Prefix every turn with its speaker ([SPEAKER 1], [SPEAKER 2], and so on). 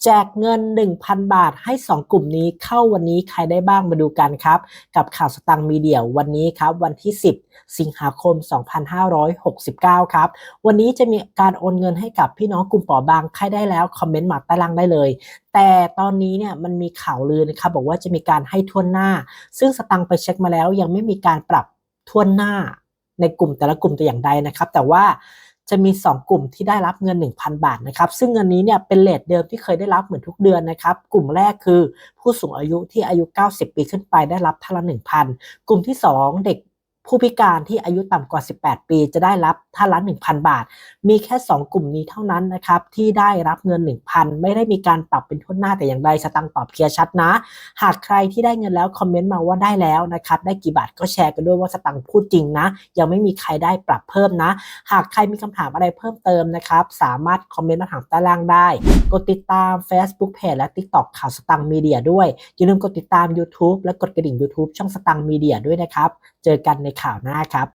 [SPEAKER 1] แจกเงิน 1,000 บาทให้ 2 กลุ่มนี้เข้าวันนี้ใครได้บ้างมาดูกันครับกับข่าวสตังค์มีเดียวันนี้ครับวันที่ 10 สิงหาคม 2569 ครับวันนี้จะมีการโอนเงินให้กับพี่น้องกลุ่มเปราะบางใครได้แล้วคอมเมนต์มาใต้ล่างได้เลยแต่ตอนนี้เนี่ยมันมีข่าวลือนะครับบอกว่าจะมีการให้ทั่วหน้าซึ่งสตังค์ไปเช็คมาแล้วยังไม่มีการปรับทั่วหน้าในกลุ่มแต่ละกลุ่มแต่อย่างใดนะครับแต่ว่าจะมี2กลุ่มที่ได้รับเงิน 1,000 บาทนะครับซึ่งเงินนี้เนี่ยเป็นเรทเดิมที่เคยได้รับเหมือนทุกเดือนนะครับกลุ่มแรกคือผู้สูงอายุที่อายุ90 ปีขึ้นไปได้รับท่านละ 1,000 กลุ่มที่2เด็กผู้พิการที่อายุต่ำกว่า18 ปีจะได้รับท่านละ 1,000 บาทมีแค่2กลุ่มนี้เท่านั้นนะครับที่ได้รับเงิน 1,000 ไม่ได้มีการปรับเป็นทั่วหน้าแต่อย่างใดสตังค์ตอบเคลียร์ชัดนะหากใครที่ได้เงินแล้วคอมเมนต์มาว่าได้แล้วนะครับได้กี่บาทก็แชร์กันด้วยว่าสตังค์พูดจริงนะยังไม่มีใครได้ปรับเพิ่มนะหากใครมีคำถามอะไรเพิ่มเติมนะครับสามารถคอมเมนต์มาถามใต้ล่างได้กดติดตาม Facebook Page และ TikTok ข่าวสตังค์มีเดียด้วยอย่าลืมกดติดตาม YouTube และกดกระดิ่ง YouTube ช่องสตังค์มีเดียด้วยนะครับเจอกันในข่าวหน้าครับ